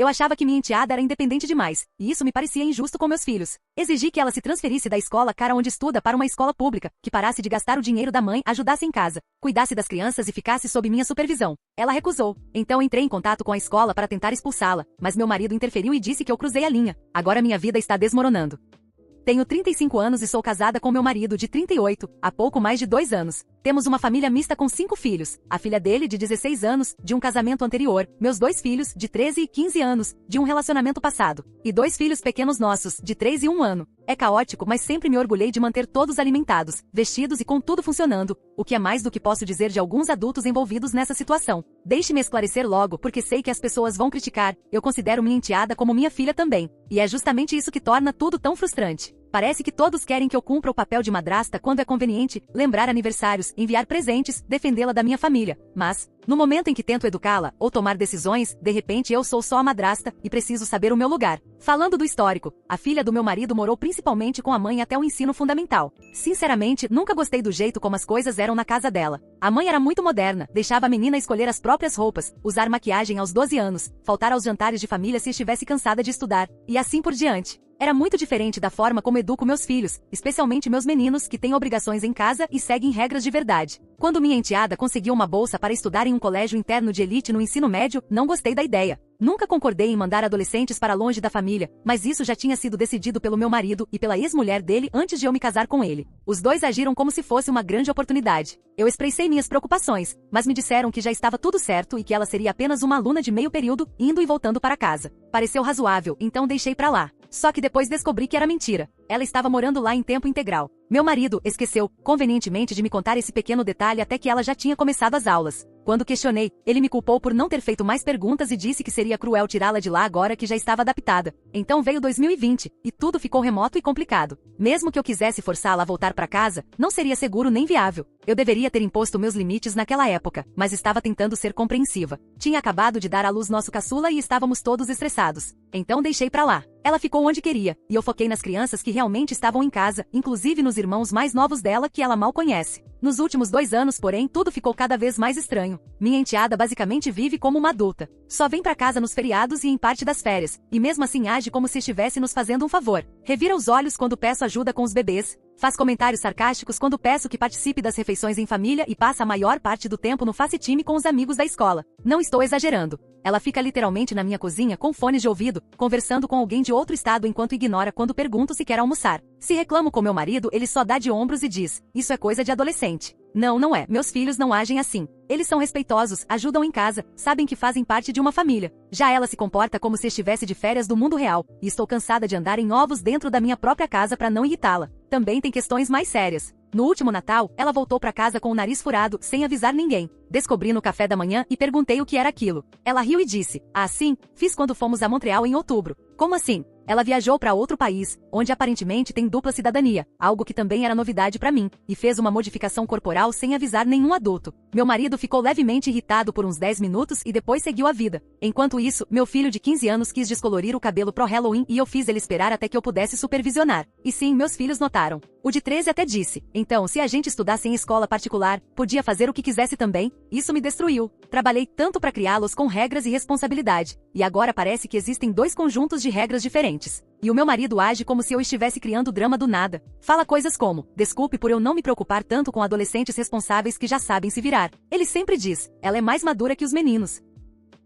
Eu achava que minha enteada era independente demais, e isso me parecia injusto com meus filhos. Exigi que ela se transferisse da escola cara onde estuda para uma escola pública, que parasse de gastar o dinheiro da mãe, ajudasse em casa, cuidasse das crianças e ficasse sob minha supervisão. Ela recusou. Então entrei em contato com a escola para tentar expulsá-la, mas meu marido interferiu e disse que eu cruzei a linha. Agora minha vida está desmoronando. Tenho 35 anos e sou casada com meu marido de 38, há pouco mais de 2 anos. Temos uma família mista com 5 filhos. A filha dele, de 16 anos, de um casamento anterior. Meus 2 filhos, de 13 e 15 anos, de um relacionamento passado. E 2 filhos pequenos nossos, de 3 e 1 ano. É caótico, mas sempre me orgulhei de manter todos alimentados, vestidos e com tudo funcionando, o que é mais do que posso dizer de alguns adultos envolvidos nessa situação. Deixe-me esclarecer logo, porque sei que as pessoas vão criticar. Eu considero minha enteada como minha filha também. E é justamente isso que torna tudo tão frustrante. Parece que todos querem que eu cumpra o papel de madrasta quando é conveniente, lembrar aniversários, enviar presentes, defendê-la da minha família. Mas, no momento em que tento educá-la ou tomar decisões, de repente eu sou só a madrasta e preciso saber o meu lugar. Falando do histórico, a filha do meu marido morou principalmente com a mãe até o ensino fundamental. Sinceramente, nunca gostei do jeito como as coisas eram na casa dela. A mãe era muito moderna, deixava a menina escolher as próprias roupas, usar maquiagem aos 12 anos, faltar aos jantares de família se estivesse cansada de estudar, e assim por diante. Era muito diferente da forma como educo meus filhos, especialmente meus meninos que têm obrigações em casa e seguem regras de verdade. Quando minha enteada conseguiu uma bolsa para estudar em um colégio interno de elite no ensino médio, não gostei da ideia. Nunca concordei em mandar adolescentes para longe da família, mas isso já tinha sido decidido pelo meu marido e pela ex-mulher dele antes de eu me casar com ele. Os dois agiram como se fosse uma grande oportunidade. Eu expressei minhas preocupações, mas me disseram que já estava tudo certo e que ela seria apenas uma aluna de meio período, indo e voltando para casa. Pareceu razoável, então deixei pra lá. Só que depois descobri que era mentira. Ela estava morando lá em tempo integral. Meu marido esqueceu, convenientemente, de me contar esse pequeno detalhe até que ela já tinha começado as aulas. Quando questionei, ele me culpou por não ter feito mais perguntas e disse que seria cruel tirá-la de lá agora que já estava adaptada. Então veio 2020, e tudo ficou remoto e complicado. Mesmo que eu quisesse forçá-la a voltar para casa, não seria seguro nem viável. Eu deveria ter imposto meus limites naquela época, mas estava tentando ser compreensiva. Tinha acabado de dar à luz nosso caçula e estávamos todos estressados. Então deixei pra lá. Ela ficou onde queria, e eu foquei nas crianças que realmente estavam em casa, inclusive nos irmãos mais novos dela que ela mal conhece. Nos últimos 2 anos, porém, tudo ficou cada vez mais estranho. Minha enteada basicamente vive como uma adulta. Só vem pra casa nos feriados e em parte das férias, e mesmo assim age como se estivesse nos fazendo um favor. Revira os olhos quando peço ajuda com os bebês, faz comentários sarcásticos quando peço que participe das refeições em família e passa a maior parte do tempo no face-time com os amigos da escola. Não estou exagerando. Ela fica literalmente na minha cozinha com fones de ouvido, conversando com alguém de outro estado enquanto ignora quando pergunto se quer almoçar. Se reclamo com meu marido, ele só dá de ombros e diz: "Isso é coisa de adolescente." Não, não é. Meus filhos não agem assim. Eles são respeitosos, ajudam em casa, sabem que fazem parte de uma família. Já ela se comporta como se estivesse de férias do mundo real, e estou cansada de andar em ovos dentro da minha própria casa para não irritá-la. Também tem questões mais sérias. No último Natal, ela voltou para casa com o nariz furado, sem avisar ninguém. Descobri no café da manhã e perguntei o que era aquilo. Ela riu e disse: "Ah, sim, fiz quando fomos a Montreal em outubro." Como assim? Ela viajou para outro país, onde aparentemente tem dupla cidadania, algo que também era novidade para mim, e fez uma modificação corporal sem avisar nenhum adulto. Meu marido ficou levemente irritado por uns 10 minutos e depois seguiu a vida. Enquanto isso, meu filho de 15 anos quis descolorir o cabelo pro Halloween e eu fiz ele esperar até que eu pudesse supervisionar. E sim, meus filhos notaram. O de 13 até disse: "Então, se a gente estudasse em escola particular, podia fazer o que quisesse também?" Isso me destruiu. Trabalhei tanto para criá-los com regras e responsabilidade. E agora parece que existem 2 conjuntos de regras diferentes. E o meu marido age como se eu estivesse criando drama do nada. Fala coisas como: "Desculpe por eu não me preocupar tanto com adolescentes responsáveis que já sabem se virar." Ele sempre diz: "Ela é mais madura que os meninos."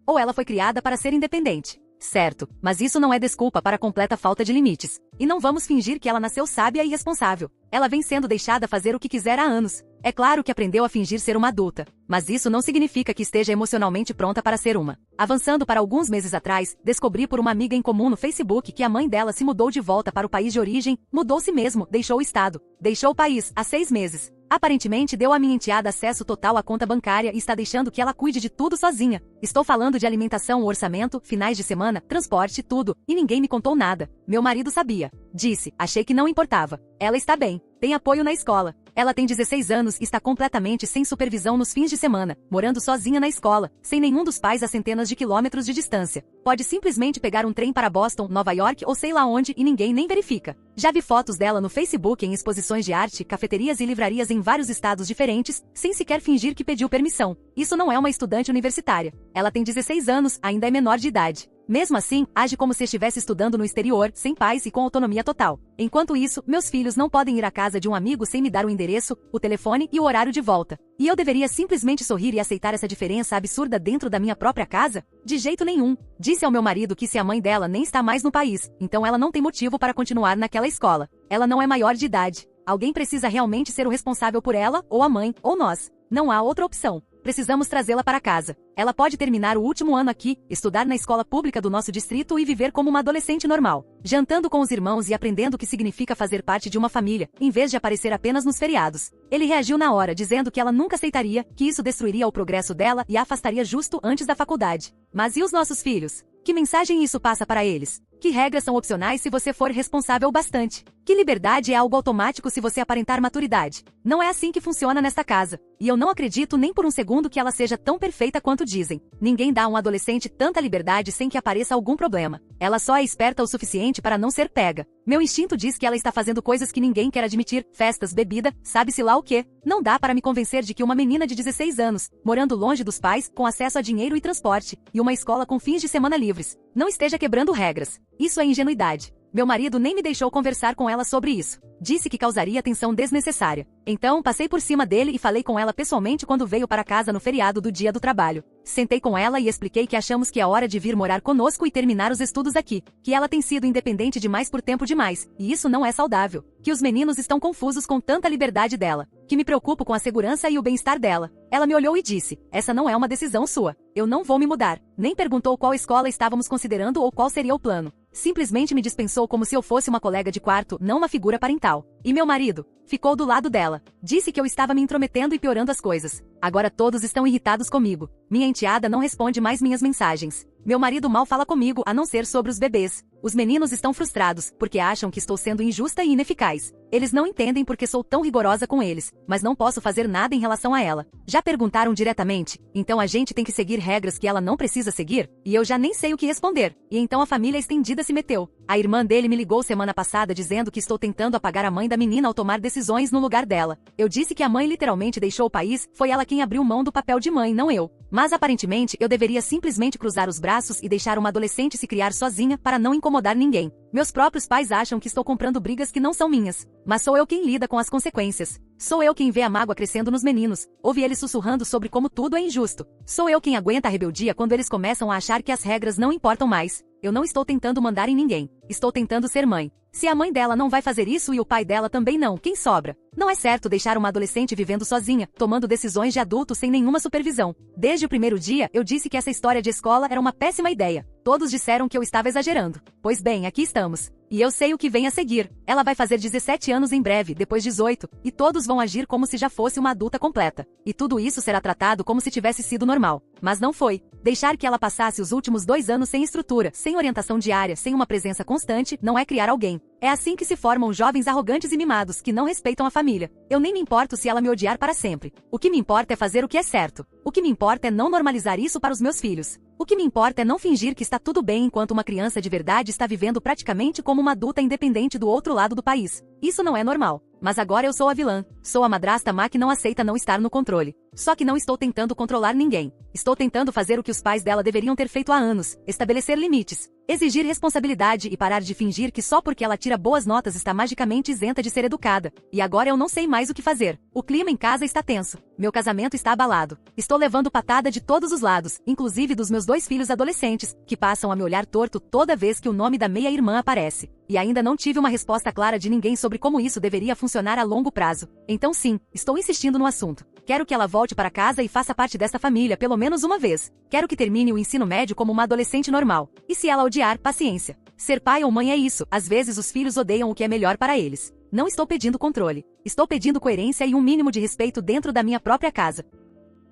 Ou ela foi criada para ser independente. Certo, mas isso não é desculpa para a completa falta de limites. E não vamos fingir que ela nasceu sábia e responsável. Ela vem sendo deixada fazer o que quiser há anos. É claro que aprendeu a fingir ser uma adulta, mas isso não significa que esteja emocionalmente pronta para ser uma. Avançando para alguns meses atrás, descobri por uma amiga em comum no Facebook que a mãe dela se mudou de volta para o país de origem, mudou-se mesmo, deixou o estado, deixou o país, há 6 meses. Aparentemente deu à minha enteada acesso total à conta bancária e está deixando que ela cuide de tudo sozinha. Estou falando de alimentação, orçamento, finais de semana, transporte, tudo, e ninguém me contou nada. Meu marido sabia. Disse: "Achei que não importava." Ela está bem, tem apoio na escola. Ela tem 16 anos e está completamente sem supervisão nos fins de semana, morando sozinha na escola, sem nenhum dos pais a centenas de quilômetros de distância. Pode simplesmente pegar um trem para Boston, Nova York ou sei lá onde e ninguém nem verifica. Já vi fotos dela no Facebook em exposições de arte, cafeterias e livrarias em vários estados diferentes, sem sequer fingir que pediu permissão. Isso não é uma estudante universitária. Ela tem 16 anos, ainda é menor de idade. Mesmo assim, age como se estivesse estudando no exterior, sem pais e com autonomia total. Enquanto isso, meus filhos não podem ir à casa de um amigo sem me dar o endereço, o telefone e o horário de volta. E eu deveria simplesmente sorrir e aceitar essa diferença absurda dentro da minha própria casa? De jeito nenhum. Disse ao meu marido que se a mãe dela nem está mais no país, então ela não tem motivo para continuar naquela escola. Ela não é maior de idade. Alguém precisa realmente ser o responsável por ela, ou a mãe, ou nós. Não há outra opção. Precisamos trazê-la para casa. Ela pode terminar o último ano aqui, estudar na escola pública do nosso distrito e viver como uma adolescente normal, jantando com os irmãos e aprendendo o que significa fazer parte de uma família, em vez de aparecer apenas nos feriados. Ele reagiu na hora, dizendo que ela nunca aceitaria, que isso destruiria o progresso dela e a afastaria justo antes da faculdade. Mas e os nossos filhos? Que mensagem isso passa para eles? Que regras são opcionais se você for responsável bastante? Que liberdade é algo automático se você aparentar maturidade? Não é assim que funciona nesta casa. E eu não acredito nem por um segundo que ela seja tão perfeita quanto dizem. Ninguém dá a um adolescente tanta liberdade sem que apareça algum problema. Ela só é esperta o suficiente para não ser pega. Meu instinto diz que ela está fazendo coisas que ninguém quer admitir, festas, bebida, sabe-se lá o quê. Não dá para me convencer de que uma menina de 16 anos, morando longe dos pais, com acesso a dinheiro e transporte, e uma escola com fins de semana livres, não esteja quebrando regras. Isso é ingenuidade. Meu marido nem me deixou conversar com ela sobre isso. Disse que causaria tensão desnecessária. Então, passei por cima dele e falei com ela pessoalmente quando veio para casa no feriado do Dia do Trabalho. Sentei com ela e expliquei que achamos que é hora de vir morar conosco e terminar os estudos aqui. Que ela tem sido independente demais por tempo demais, e isso não é saudável. Que os meninos estão confusos com tanta liberdade dela. Que me preocupo com a segurança e o bem-estar dela. Ela me olhou e disse: essa não é uma decisão sua. Eu não vou me mudar. Nem perguntou qual escola estávamos considerando ou qual seria o plano. Simplesmente me dispensou como se eu fosse uma colega de quarto, não uma figura parental. E meu marido? Ficou do lado dela. Disse que eu estava me intrometendo e piorando as coisas. Agora todos estão irritados comigo. Minha enteada não responde mais minhas mensagens. Meu marido mal fala comigo, a não ser sobre os bebês. Os meninos estão frustrados, porque acham que estou sendo injusta e ineficaz. Eles não entendem porque sou tão rigorosa com eles, mas não posso fazer nada em relação a ela. Já perguntaram diretamente? Então a gente tem que seguir regras que ela não precisa seguir? E eu já nem sei o que responder. E então a família estendida se meteu. A irmã dele me ligou semana passada dizendo que estou tentando apagar a mãe da menina ao tomar decisões no lugar dela. Eu disse que a mãe literalmente deixou o país, foi ela quem abriu mão do papel de mãe, não eu. Mas aparentemente eu deveria simplesmente cruzar os braços e deixar uma adolescente se criar sozinha para não incomodar ninguém. Meus próprios pais acham que estou comprando brigas que não são minhas. Mas sou eu quem lida com as consequências. Sou eu quem vê a mágoa crescendo nos meninos. Ouve eles sussurrando sobre como tudo é injusto. Sou eu quem aguenta a rebeldia quando eles começam a achar que as regras não importam mais. Eu não estou tentando mandar em ninguém. Estou tentando ser mãe. Se a mãe dela não vai fazer isso e o pai dela também não, quem sobra? Não é certo deixar uma adolescente vivendo sozinha, tomando decisões de adulto sem nenhuma supervisão. Desde o primeiro dia, eu disse que essa história de escola era uma péssima ideia. Todos disseram que eu estava exagerando. Pois bem, aqui estamos. E eu sei o que vem a seguir. Ela vai fazer 17 anos em breve, depois 18, e todos vão agir como se já fosse uma adulta completa. E tudo isso será tratado como se tivesse sido normal. Mas não foi. Deixar que ela passasse os últimos 2 anos sem estrutura, sem orientação diária, sem uma presença constante, não é criar alguém. É assim que se formam jovens arrogantes e mimados, que não respeitam a família. Eu nem me importo se ela me odiar para sempre. O que me importa é fazer o que é certo. O que me importa é não normalizar isso para os meus filhos. O que me importa é não fingir que está tudo bem enquanto uma criança de verdade está vivendo praticamente como uma adulta independente do outro lado do país. Isso não é normal. Mas agora eu sou a vilã. Sou a madrasta má que não aceita não estar no controle. Só que não estou tentando controlar ninguém. Estou tentando fazer o que os pais dela deveriam ter feito há anos. Estabelecer limites. Exigir responsabilidade e parar de fingir que só porque ela tira boas notas está magicamente isenta de ser educada. E agora eu não sei mais o que fazer. O clima em casa está tenso. Meu casamento está abalado. Estou levando patada de todos os lados, inclusive dos meus 2 filhos adolescentes, que passam a me olhar torto toda vez que o nome da meia-irmã aparece. E ainda não tive uma resposta clara de ninguém sobre como isso deveria funcionar a longo prazo. Então sim, estou insistindo no assunto. Quero que ela volte para casa e faça parte desta família pelo menos uma vez. Quero que termine o ensino médio como uma adolescente normal. E se ela odiar, paciência. Ser pai ou mãe é isso. Às vezes os filhos odeiam o que é melhor para eles. Não estou pedindo controle. Estou pedindo coerência e um mínimo de respeito dentro da minha própria casa.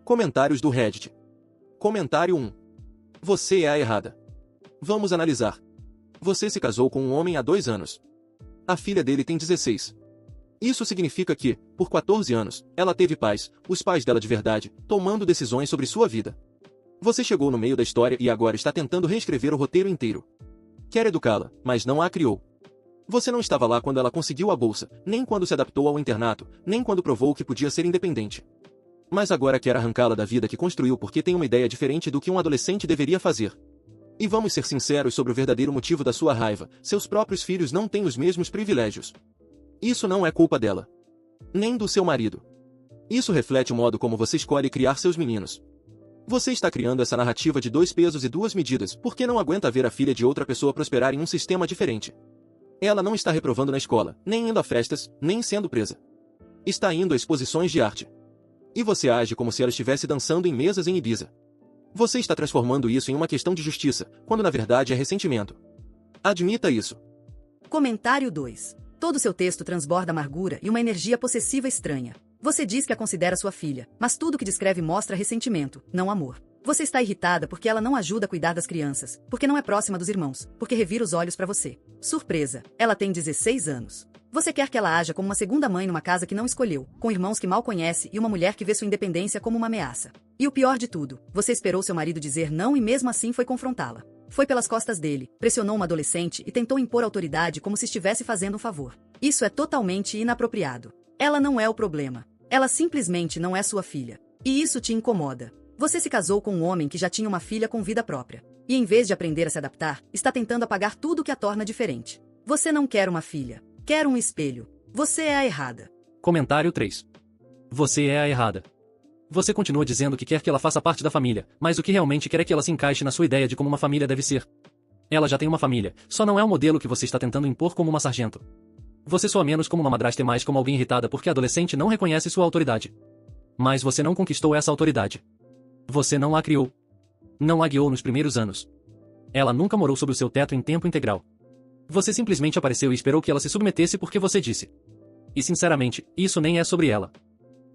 Comentários do Reddit. Comentário 1. Você é a errada. Vamos analisar. Você se casou com um homem há 2 anos. A filha dele tem 16. Isso significa que, por 14 anos, ela teve pais, os pais dela de verdade, tomando decisões sobre sua vida. Você chegou no meio da história e agora está tentando reescrever o roteiro inteiro. Quer educá-la, mas não a criou. Você não estava lá quando ela conseguiu a bolsa, nem quando se adaptou ao internato, nem quando provou que podia ser independente. Mas agora quer arrancá-la da vida que construiu porque tem uma ideia diferente do que um adolescente deveria fazer. E vamos ser sinceros sobre o verdadeiro motivo da sua raiva: seus próprios filhos não têm os mesmos privilégios. Isso não é culpa dela. Nem do seu marido. Isso reflete o modo como você escolhe criar seus meninos. Você está criando essa narrativa de 2 pesos e 2 medidas porque não aguenta ver a filha de outra pessoa prosperar em um sistema diferente. Ela não está reprovando na escola, nem indo a festas, nem sendo presa. Está indo a exposições de arte. E você age como se ela estivesse dançando em mesas em Ibiza. Você está transformando isso em uma questão de justiça, quando na verdade é ressentimento. Admita isso. Comentário 2. Todo seu texto transborda amargura e uma energia possessiva estranha. Você diz que a considera sua filha, mas tudo que descreve mostra ressentimento, não amor. Você está irritada porque ela não ajuda a cuidar das crianças, porque não é próxima dos irmãos, porque revira os olhos para você. Surpresa, ela tem 16 anos. Você quer que ela haja como uma segunda mãe numa casa que não escolheu, com irmãos que mal conhece e uma mulher que vê sua independência como uma ameaça. E o pior de tudo, você esperou seu marido dizer não e mesmo assim foi confrontá-la. Foi pelas costas dele, pressionou uma adolescente e tentou impor autoridade como se estivesse fazendo um favor. Isso é totalmente inapropriado. Ela não é o problema. Ela simplesmente não é sua filha. E isso te incomoda. Você se casou com um homem que já tinha uma filha com vida própria. E em vez de aprender a se adaptar, está tentando apagar tudo o que a torna diferente. Você não quer uma filha. Quer um espelho. Você é a errada. Comentário 3. Você é a errada. Você continua dizendo que quer que ela faça parte da família, mas o que realmente quer é que ela se encaixe na sua ideia de como uma família deve ser. Ela já tem uma família, só não é o modelo que você está tentando impor como uma sargento. Você soa menos como uma madrasta e mais como alguém irritada porque a adolescente não reconhece sua autoridade. Mas você não conquistou essa autoridade. Você não a criou. Não a guiou nos primeiros anos. Ela nunca morou sob o seu teto em tempo integral. Você simplesmente apareceu e esperou que ela se submetesse porque você disse. E sinceramente, isso nem é sobre ela.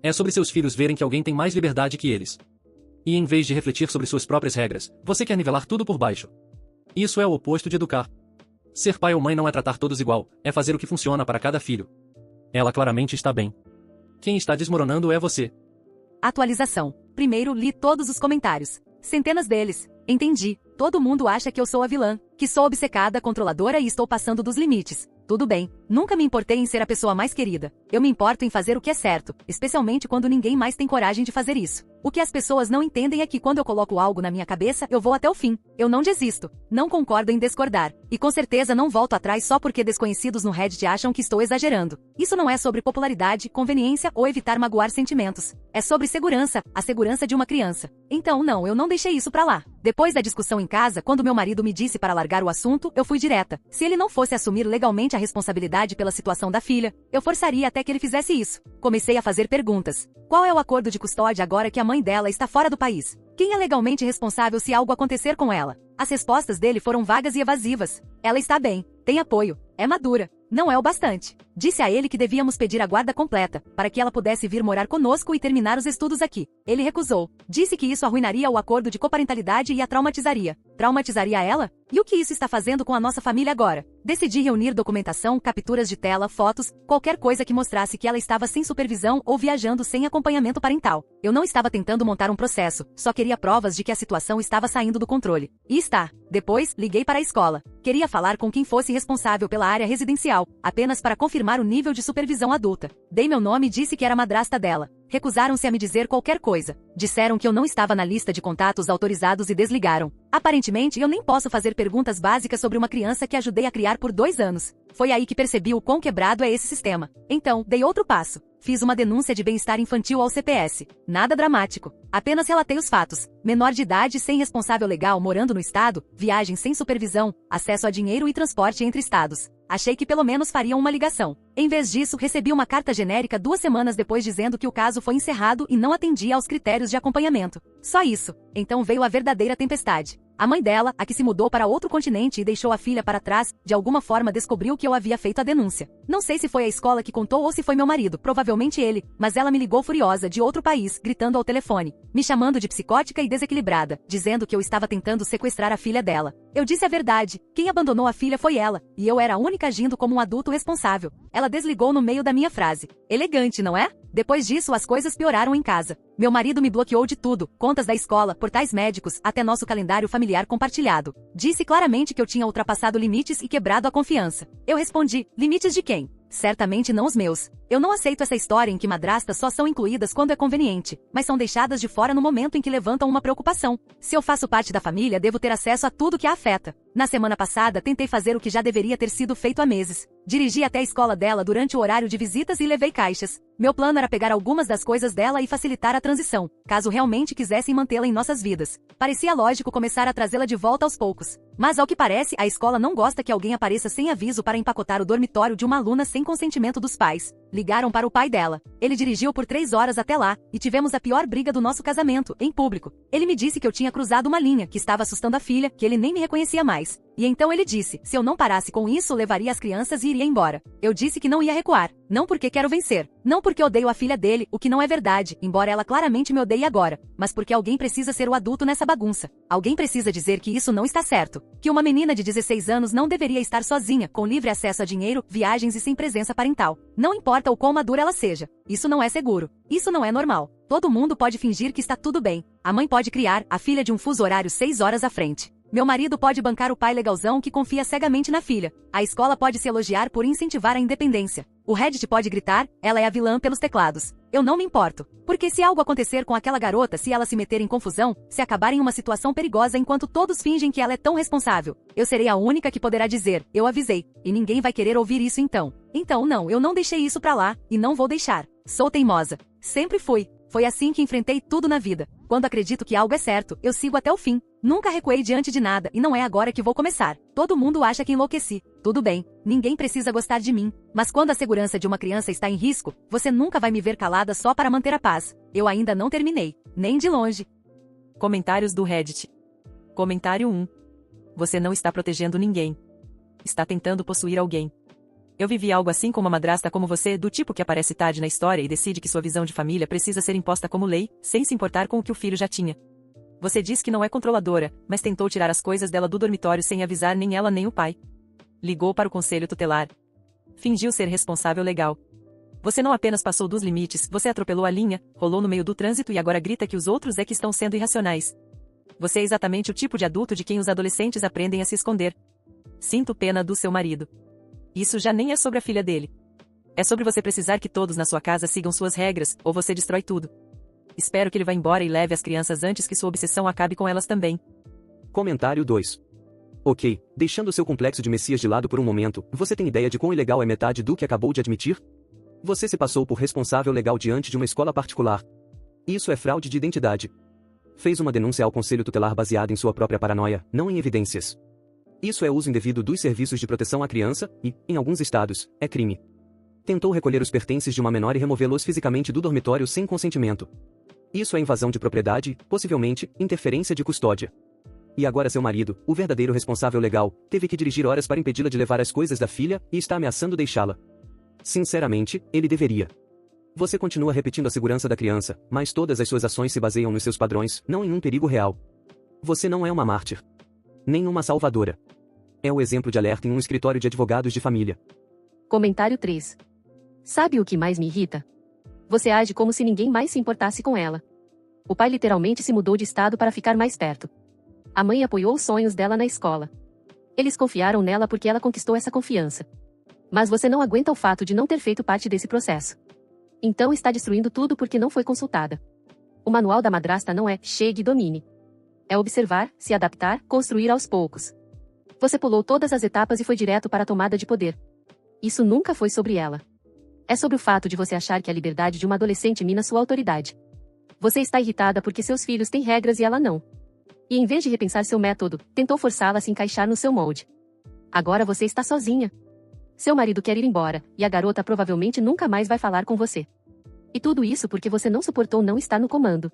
É sobre seus filhos verem que alguém tem mais liberdade que eles. E em vez de refletir sobre suas próprias regras, você quer nivelar tudo por baixo. Isso é o oposto de educar. Ser pai ou mãe não é tratar todos igual, é fazer o que funciona para cada filho. Ela claramente está bem. Quem está desmoronando é você. Atualização. Primeiro li todos os comentários. Centenas deles. Entendi. Todo mundo acha que eu sou a vilã, que sou obcecada, controladora e estou passando dos limites. Tudo bem. Nunca me importei em ser a pessoa mais querida. Eu me importo em fazer o que é certo, especialmente quando ninguém mais tem coragem de fazer isso. O que as pessoas não entendem é que quando eu coloco algo na minha cabeça, eu vou até o fim. Eu não desisto. Não concordo em discordar. E com certeza não volto atrás só porque desconhecidos no Reddit acham que estou exagerando. Isso não é sobre popularidade, conveniência ou evitar magoar sentimentos. É sobre segurança, a segurança de uma criança. Então não, eu não deixei isso pra lá. Depois da discussão em casa, quando meu marido me disse para largar o assunto, eu fui direta. Se ele não fosse assumir legalmente a responsabilidade pela situação da filha, eu forçaria até que ele fizesse isso. Comecei a fazer perguntas. Qual é o acordo de custódia agora que a mãe dela está fora do país? Quem é legalmente responsável se algo acontecer com ela? As respostas dele foram vagas e evasivas. Ela está bem, tem apoio, é madura. Não é o bastante. Disse a ele que devíamos pedir a guarda completa, para que ela pudesse vir morar conosco e terminar os estudos aqui. Ele recusou. Disse que isso arruinaria o acordo de coparentalidade e a traumatizaria. Traumatizaria ela? E o que isso está fazendo com a nossa família agora? Decidi reunir documentação, capturas de tela, fotos, qualquer coisa que mostrasse que ela estava sem supervisão ou viajando sem acompanhamento parental. Eu não estava tentando montar um processo, só queria provas de que a situação estava saindo do controle. E está. Depois, liguei para a escola. Queria falar com quem fosse responsável pela área residencial, apenas para confirmar o nível de supervisão adulta. Dei meu nome e disse que era madrasta dela. Recusaram-se a me dizer qualquer coisa. Disseram que eu não estava na lista de contatos autorizados e desligaram. Aparentemente, eu nem posso fazer perguntas básicas sobre uma criança que ajudei a criar por 2 anos. Foi aí que percebi o quão quebrado é esse sistema. Então, dei outro passo. Fiz uma denúncia de bem-estar infantil ao CPS. Nada dramático. Apenas relatei os fatos. Menor de idade sem responsável legal morando no estado, viagem sem supervisão, acesso a dinheiro e transporte entre estados. Achei que pelo menos fariam uma ligação. Em vez disso, recebi uma carta genérica 2 semanas depois dizendo que o caso foi encerrado e não atendia aos critérios de acompanhamento. Só isso. Então veio a verdadeira tempestade. A mãe dela, a que se mudou para outro continente e deixou a filha para trás, de alguma forma descobriu que eu havia feito a denúncia. Não sei se foi a escola que contou ou se foi meu marido, provavelmente ele, mas ela me ligou furiosa de outro país, gritando ao telefone, me chamando de psicótica e desequilibrada, dizendo que eu estava tentando sequestrar a filha dela. Eu disse a verdade, quem abandonou a filha foi ela, e eu era a única agindo como um adulto responsável. Ela desligou no meio da minha frase. Elegante, não é? Depois disso, as coisas pioraram em casa. Meu marido me bloqueou de tudo, contas da escola, portais médicos, até nosso calendário familiar compartilhado. Disse claramente que eu tinha ultrapassado limites e quebrado a confiança. Eu respondi, limites de quem? Certamente não os meus. Eu não aceito essa história em que madrastas só são incluídas quando é conveniente, mas são deixadas de fora no momento em que levantam uma preocupação. Se eu faço parte da família, devo ter acesso a tudo que a afeta. Na semana passada, tentei fazer o que já deveria ter sido feito há meses. Dirigi até a escola dela durante o horário de visitas e levei caixas. Meu plano era pegar algumas das coisas dela e facilitar a transição, caso realmente quisessem mantê-la em nossas vidas. Parecia lógico começar a trazê-la de volta aos poucos. Mas ao que parece, a escola não gosta que alguém apareça sem aviso para empacotar o dormitório de uma aluna sem consentimento dos pais. Ligaram para o pai dela. Ele dirigiu por 3 horas até lá, e tivemos a pior briga do nosso casamento, em público. Ele me disse que eu tinha cruzado uma linha, que estava assustando a filha, que ele nem me reconhecia mais. E então ele disse, se eu não parasse com isso, levaria as crianças e iria embora. Eu disse que não ia recuar. Não porque quero vencer. Não porque odeio a filha dele, o que não é verdade, embora ela claramente me odeie agora. Mas porque alguém precisa ser o adulto nessa bagunça. Alguém precisa dizer que isso não está certo. Que uma menina de 16 anos não deveria estar sozinha, com livre acesso a dinheiro, viagens e sem presença parental. Não importa o quão madura ela seja. Isso não é seguro. Isso não é normal. Todo mundo pode fingir que está tudo bem. A mãe pode criar a filha de um fuso horário 6 horas à frente. Meu marido pode bancar o pai legalzão que confia cegamente na filha. A escola pode se elogiar por incentivar a independência. O Reddit pode gritar, ela é a vilã pelos teclados. Eu não me importo. Porque se algo acontecer com aquela garota, se ela se meter em confusão, se acabar em uma situação perigosa enquanto todos fingem que ela é tão responsável, eu serei a única que poderá dizer, eu avisei. E ninguém vai querer ouvir isso então. Então não, eu não deixei isso pra lá, e não vou deixar. Sou teimosa. Sempre fui. Foi assim que enfrentei tudo na vida. Quando acredito que algo é certo, eu sigo até o fim. Nunca recuei diante de nada e não é agora que vou começar. Todo mundo acha que enlouqueci. Tudo bem, ninguém precisa gostar de mim. Mas quando a segurança de uma criança está em risco, você nunca vai me ver calada só para manter a paz. Eu ainda não terminei. Nem de longe. Comentários do Reddit. Comentário 1. Você não está protegendo ninguém. Está tentando possuir alguém. Eu vivi algo assim com uma madrasta como você, do tipo que aparece tarde na história e decide que sua visão de família precisa ser imposta como lei, sem se importar com o que o filho já tinha. Você diz que não é controladora, mas tentou tirar as coisas dela do dormitório sem avisar nem ela nem o pai. Ligou para o conselho tutelar. Fingiu ser responsável legal. Você não apenas passou dos limites, você atropelou a linha, rolou no meio do trânsito e agora grita que os outros é que estão sendo irracionais. Você é exatamente o tipo de adulto de quem os adolescentes aprendem a se esconder. Sinto pena do seu marido. Isso já nem é sobre a filha dele. É sobre você precisar que todos na sua casa sigam suas regras, ou você destrói tudo. Espero que ele vá embora e leve as crianças antes que sua obsessão acabe com elas também. Comentário 2. Ok, deixando seu complexo de Messias de lado por um momento, você tem ideia de quão ilegal é metade do que acabou de admitir? Você se passou por responsável legal diante de uma escola particular. Isso é fraude de identidade. Fez uma denúncia ao conselho tutelar baseada em sua própria paranoia, não em evidências. Isso é uso indevido dos serviços de proteção à criança e, em alguns estados, é crime. Tentou recolher os pertences de uma menor e removê-los fisicamente do dormitório sem consentimento. Isso é invasão de propriedade, possivelmente, interferência de custódia. E agora seu marido, o verdadeiro responsável legal, teve que dirigir horas para impedi-la de levar as coisas da filha e está ameaçando deixá-la. Sinceramente, ele deveria. Você continua repetindo a segurança da criança, mas todas as suas ações se baseiam nos seus padrões, não em um perigo real. Você não é uma mártir. Nem uma salvadora. É o exemplo de alerta em um escritório de advogados de família. Comentário 3. Sabe o que mais me irrita? Você age como se ninguém mais se importasse com ela. O pai literalmente se mudou de estado para ficar mais perto. A mãe apoiou os sonhos dela na escola. Eles confiaram nela porque ela conquistou essa confiança. Mas você não aguenta o fato de não ter feito parte desse processo. Então está destruindo tudo porque não foi consultada. O manual da madrasta não é chegue e domine. É observar, se adaptar, construir aos poucos. Você pulou todas as etapas e foi direto para a tomada de poder. Isso nunca foi sobre ela. É sobre o fato de você achar que a liberdade de uma adolescente mina sua autoridade. Você está irritada porque seus filhos têm regras e ela não. E em vez de repensar seu método, tentou forçá-la a se encaixar no seu molde. Agora você está sozinha. Seu marido quer ir embora, e a garota provavelmente nunca mais vai falar com você. E tudo isso porque você não suportou não estar no comando.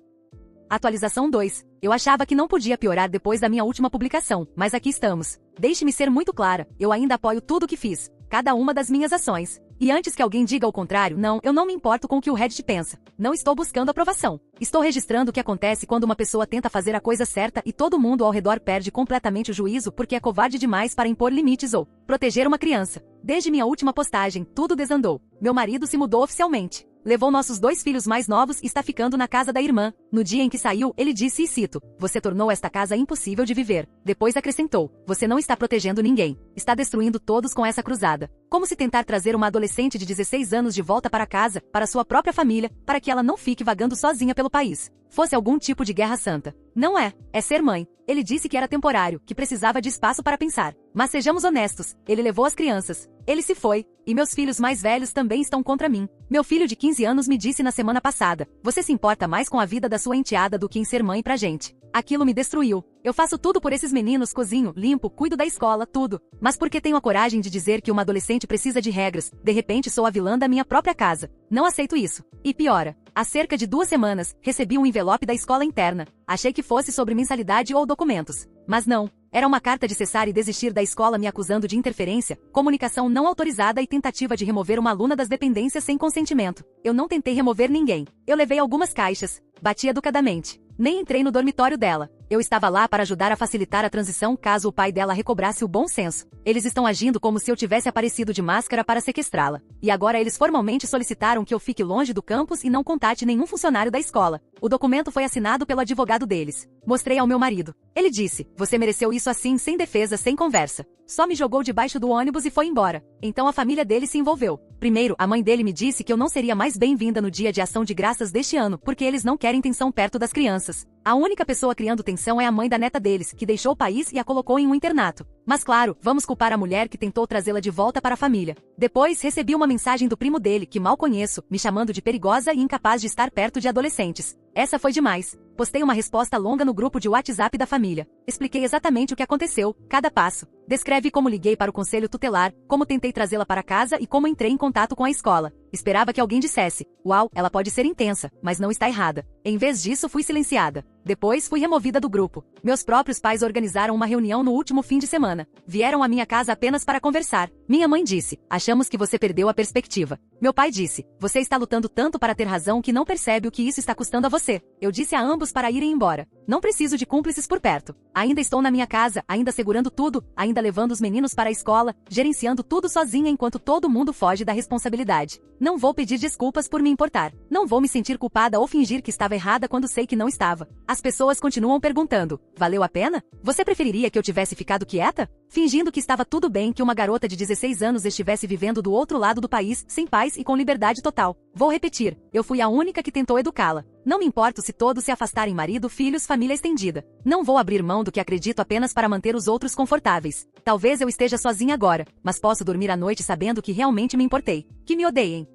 Atualização 2. Eu achava que não podia piorar depois da minha última publicação, mas aqui estamos. Deixe-me ser muito clara, eu ainda apoio tudo o que fiz, cada uma das minhas ações. E antes que alguém diga o contrário, não, eu não me importo com o que o Reddit pensa. Não estou buscando aprovação. Estou registrando o que acontece quando uma pessoa tenta fazer a coisa certa e todo mundo ao redor perde completamente o juízo porque é covarde demais para impor limites ou proteger uma criança. Desde minha última postagem, tudo desandou. Meu marido se mudou oficialmente. Levou nossos 2 filhos mais novos e está ficando na casa da irmã. No dia em que saiu, ele disse e cito: "Você tornou esta casa impossível de viver." Depois acrescentou: "Você não está protegendo ninguém. Está destruindo todos com essa cruzada." Como se tentar trazer uma adolescente de 16 anos de volta para casa, para sua própria família, para que ela não fique vagando sozinha pelo país. Fosse algum tipo de guerra santa. Não é. É ser mãe. Ele disse que era temporário, que precisava de espaço para pensar. Mas sejamos honestos, ele levou as crianças. Ele se foi. E meus filhos mais velhos também estão contra mim. Meu filho de 15 anos me disse na semana passada: "Você se importa mais com a vida da sua enteada do que em ser mãe pra gente." Aquilo me destruiu. Eu faço tudo por esses meninos, cozinho, limpo, cuido da escola, tudo. Mas porque tenho a coragem de dizer que uma adolescente precisa de regras, de repente sou a vilã da minha própria casa. Não aceito isso. E piora. Há cerca de 2 semanas, recebi um envelope da escola interna. Achei que fosse sobre mensalidade ou documentos. Mas não. Era uma carta de cessar e desistir da escola me acusando de interferência, comunicação não autorizada e tentativa de remover uma aluna das dependências sem consentimento. Eu não tentei remover ninguém. Eu levei algumas caixas. Bati educadamente. Nem entrei no dormitório dela. Eu estava lá para ajudar a facilitar a transição caso o pai dela recobrasse o bom senso. Eles estão agindo como se eu tivesse aparecido de máscara para sequestrá-la. E agora eles formalmente solicitaram que eu fique longe do campus e não contate nenhum funcionário da escola. O documento foi assinado pelo advogado deles. Mostrei ao meu marido. Ele disse: "Você mereceu isso assim, sem defesa, sem conversa." Só me jogou debaixo do ônibus e foi embora. Então a família dele se envolveu. Primeiro, a mãe dele me disse que eu não seria mais bem-vinda no dia de ação de graças deste ano, porque eles não querem tensão perto das crianças. A única pessoa criando tensão é a mãe da neta deles, que deixou o país e a colocou em um internato. Mas claro, vamos culpar a mulher que tentou trazê-la de volta para a família. Depois, recebi uma mensagem do primo dele, que mal conheço, me chamando de perigosa e incapaz de estar perto de adolescentes. Essa foi demais. Postei uma resposta longa no grupo de WhatsApp da família. Expliquei exatamente o que aconteceu, cada passo. Descreve como liguei para o conselho tutelar, como tentei trazê-la para casa e como entrei em contato com a escola. Esperava que alguém dissesse: "Uau, ela pode ser intensa, mas não está errada." Em vez disso, fui silenciada. Depois, fui removida do grupo. Meus próprios pais organizaram uma reunião no último fim de semana. Vieram à minha casa apenas para conversar. Minha mãe disse: "Achamos que você perdeu a perspectiva." Meu pai disse: "Você está lutando tanto para ter razão que não percebe o que isso está custando a você." Eu disse a ambos para irem embora. Não preciso de cúmplices por perto. Ainda estou na minha casa, ainda segurando tudo, ainda levando os meninos para a escola, gerenciando tudo sozinha enquanto todo mundo foge da responsabilidade. Não vou pedir desculpas por me importar. Não vou me sentir culpada ou fingir que estava errada quando sei que não estava. As pessoas continuam perguntando: "Valeu a pena? Você preferiria que eu tivesse ficado quieta?" Fingindo que estava tudo bem que uma garota de 16 anos estivesse vivendo do outro lado do país, sem paz e com liberdade total. Vou repetir, eu fui a única que tentou educá-la. Não me importo se todos se afastarem: marido, filhos, família estendida. Não vou abrir mão do que acredito apenas para manter os outros confortáveis. Talvez eu esteja sozinha agora, mas posso dormir à noite sabendo que realmente me importei. Que me odeiem.